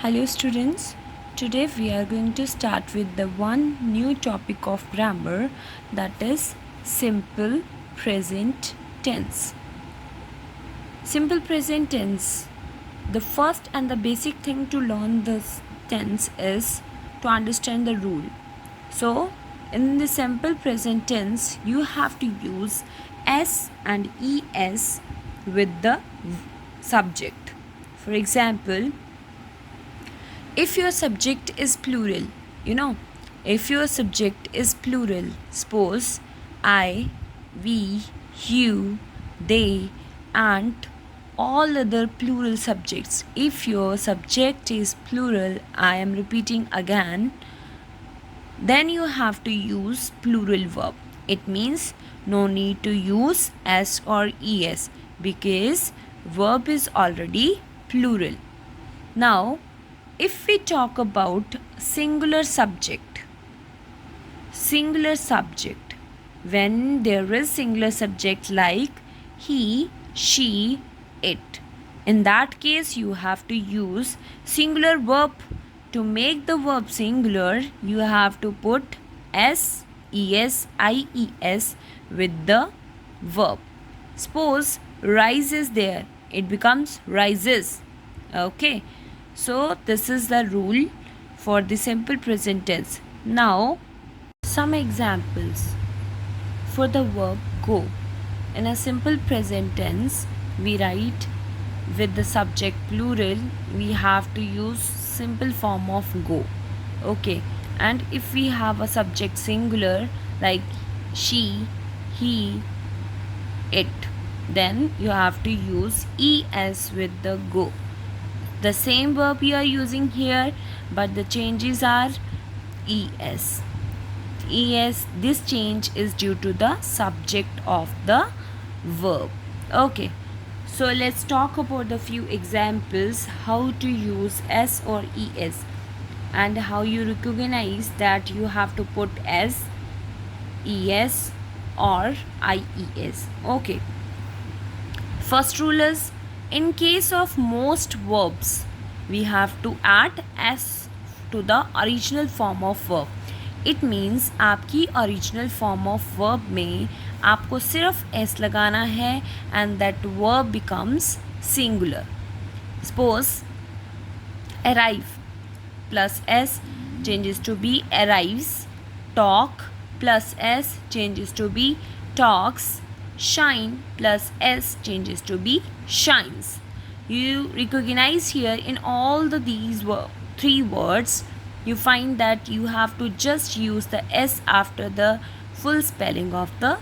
Hello students, today we are going to start with the one new topic of grammar, that is simple present tense. Simple present tense. The first and the basic thing to learn this tense is to understand the rule. So in the simple present tense you have to use s and es with the subject. For example, if your subject is plural, if your subject is plural, suppose I, we, you, they, and all other plural subjects. If your subject is plural, I am repeating again, then you have to use plural verb. It means no need to use s or es because verb is already plural. Now, if we talk about singular subject, when there is singular subject like he, she, it, in that case you have to use singular verb. To make the verb singular, you have to put s, es, ies with the verb. Suppose rise is there, it becomes rises. Okay. So this is the rule for the simple present tense. Now some examples for the verb go. In a simple present tense, we write with the subject plural, we have to use simple form of go. Okay. And if we have a subject singular like she, he, it, then you have to use es with the go. The same verb you are using here, but the changes are es. This change is due to the subject of the verb. Okay. So let's talk about the few examples how to use s or es and how you recognize that you have to put s, es or ies. Okay. First rule is, in case of most verbs, we have to add s to the original form of verb. It means आपकी original form of verb में आपको सिर्फ s लगाना है and that verb becomes singular. Suppose arrive plus s changes to be arrives. Talk plus s changes to be talks. Shine plus s changes to be shines. You recognize here in all these three words, you find that you have to just use the s after the full spelling of the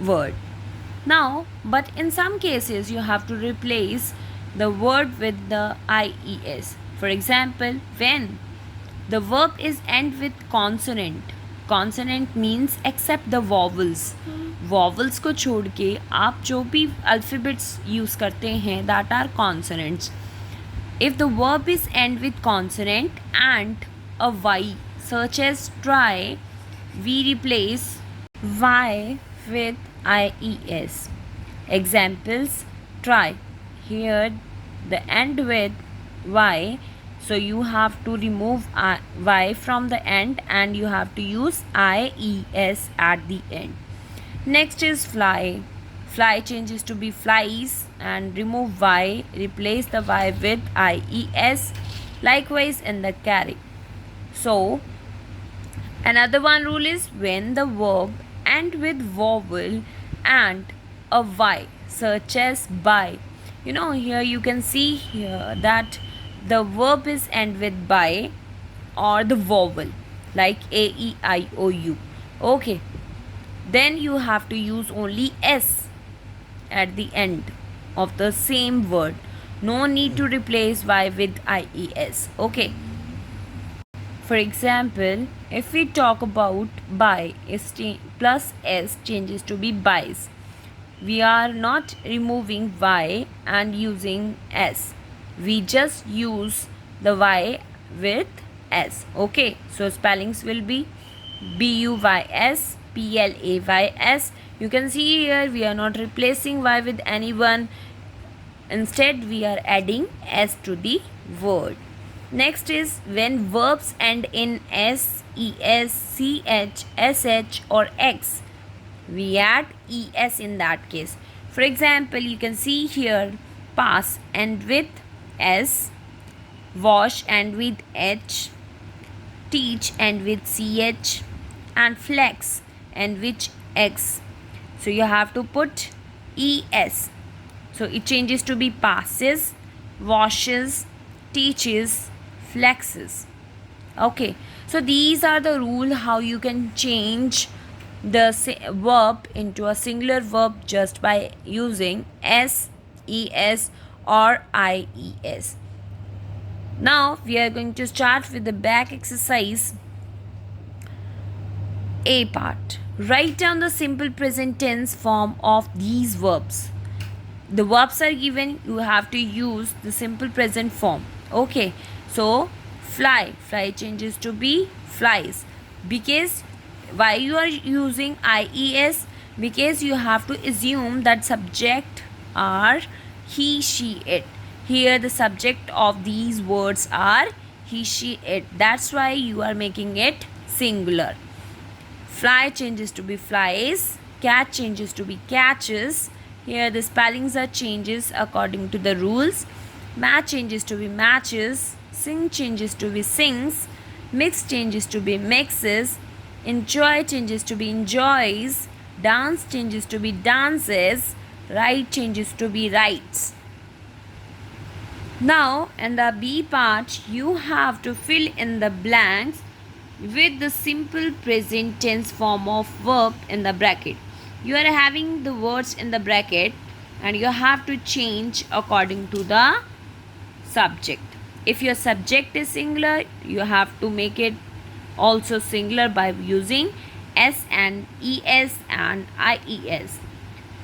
word. Now, but in some cases you have to replace the word with the ies. For example, when the verb is end with consonant means except the vowels. Vowels को छोड़ के आप जो भी alphabets use करते हैं that are consonants. If the verb is end with consonant and a y such as try, we replace y with ies. Examples: try, here the end with y, so you have to remove y from the end and you have to use ies at the end. Next is fly. Fly changes to be flies and remove y, replace the y with ies. Likewise in the carry. So another one rule is when the verb end with vowel and a y such as by. Here you can see here that the verb is end with by or the vowel like a, e, I, o, u. Okay. Then you have to use only s at the end of the same word. No need to replace y with ies. Okay. For example, if we talk about by, plus s changes to be buys. We are not removing y and using s. We just use the y with s. Okay. So spellings will be buys, plays. You can see here we are not replacing y with anyone. Instead we are adding s to the word. Next is when verbs end in s, es, ch, sh or x, we add es in that case. For example, you can see here pass and with s, wash and with h, teach and with ch, and flex and with x. So you have to put es. So it changes to be passes, washes, teaches, flexes. Okay, so these are the rule how you can change the verb into a singular verb just by using s, es or ies. Now we are going to start with the back exercise. A part. Write down the simple present tense form of these verbs. The verbs are given, you have to use the simple present form. Okay, so fly, fly changes to be flies. Because why you are using ies? Because you have to assume that subject are he, she, it. Here the subject of these words are he, she, it. That's why you are making it singular. Fly changes to be flies, cat changes to be catches. Here the spellings are changes according to the rules. Match changes to be matches, sing changes to be sings, mix changes to be mixes, enjoy changes to be enjoys, dance changes to be dances, write changes to be writes. Now in the B part, you have to fill in the blanks with the simple present tense form of verb in the bracket. You are having the words in the bracket and you have to change according to the subject. If your subject is singular, you have to make it also singular by using s and es and ies.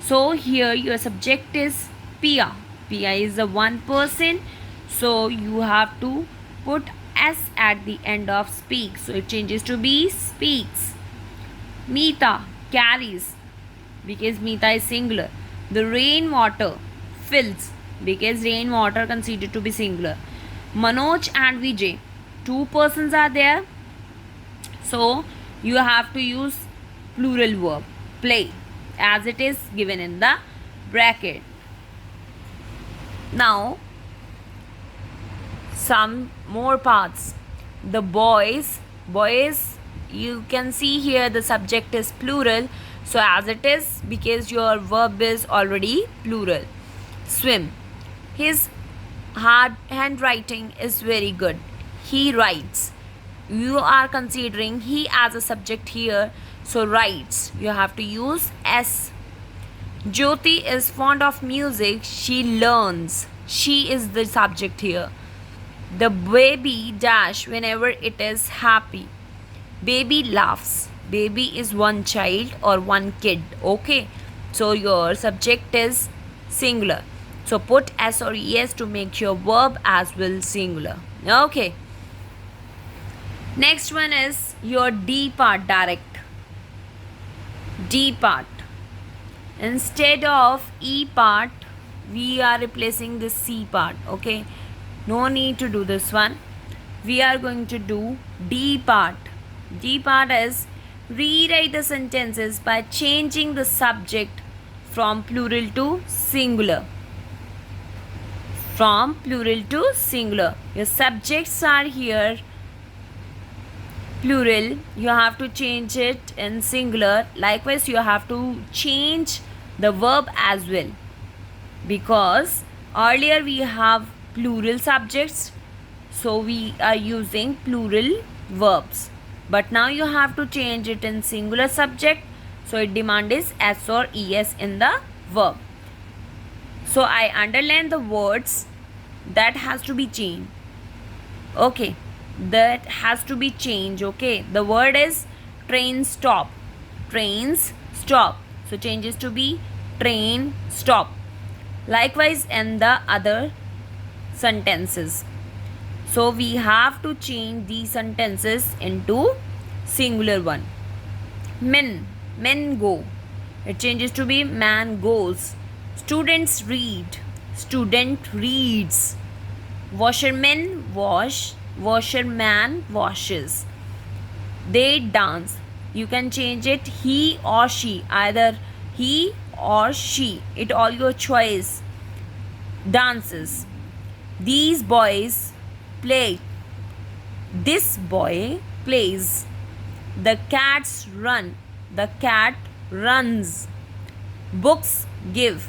So here your subject is Pia. Pia is a one person, so you have to put s at the end of speak, so it changes to be speaks. Meeta carries, because Meeta is singular. The rainwater fills, because rainwater considered to be singular. Manoj and Vijay, two persons are there, so you have to use plural verb play as it is given in the bracket. Now some more parts. The boys, you can see here the subject is plural, so as it is because your verb is already plural. Swim, his handwriting is very good. He writes, you are considering he as a subject here, so writes, you have to use s. Jyoti is fond of music, she learns, she is the subject here. The baby dash whenever it is happy. Baby laughs. Baby is one child or one kid. Okay. So your subject is singular. So put s or es to make your verb as well singular. Okay. Next one is your D part, direct. D part. Instead of E part, we are replacing the C part. Okay. No need to do this one. We are going to do D part. D part is rewrite the sentences by changing the subject from plural to singular. From plural to singular. Your subjects are here plural. You have to change it in singular. Likewise, you have to change the verb as well. Because earlier we have plural subjects, so we are using plural verbs, but now you have to change it in singular subject, so it demand is s or es in the verb. So I underline the words that has to be changed. Okay, that has to be changed. Okay, the word is train stop. Trains stop, so changes to be train stop. Likewise in the other sentences. So we have to change these sentences into singular one. Men go. It changes to be man goes. Students read. Student reads. Washermen wash, washerman washes. They dance. You can change it he or she, either he or she, it all your choice. Dances. These boys play. This boy plays. The cats run. The cat runs. Books give.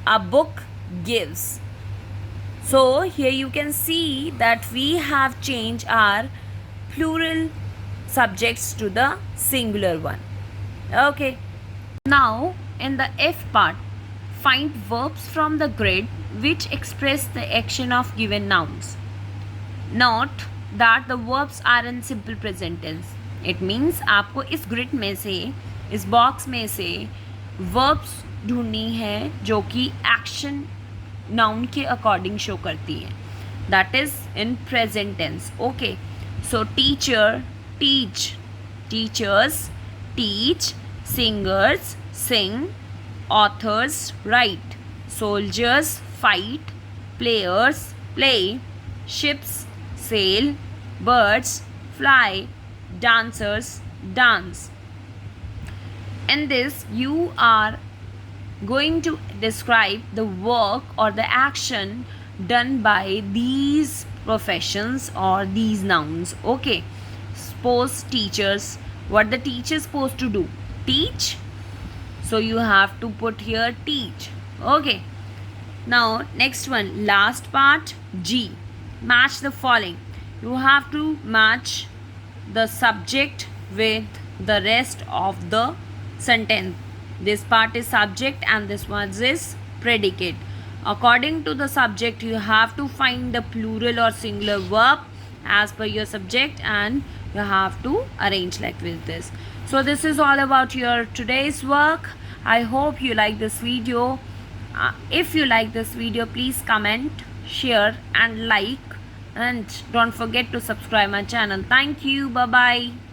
A book gives. So here you can see that we have changed our plural subjects to the singular one. Okay. Now in the F part, find verbs from the grid which express the action of given nouns. Note that the verbs are in simple present tense. It means आपको इस grid में से, इस box में से verbs ढूंढनी है जो कि action noun के according show करती है. That is in present tense. Okay. So teacher, teach. Teachers teach. Singers sing. Authors write. Soldiers fight. Players play. Ships sail. Birds fly. Dancers dance. In this, you are going to describe the work or the action done by these professions or these nouns. Okay. Suppose teachers. What the teacher supposed to do? Teach. So you have to put here teach. Okay. Now next one, last part, G. Match the following. You have to match the subject with the rest of the sentence. This part is subject and this one is predicate. According to the subject, you have to find the plural or singular verb as per your subject, and you have to arrange like with this. So this is all about your today's work. I hope you like this video. If you like this video, please comment, share and like, and don't forget to subscribe my channel. Thank you. Bye bye.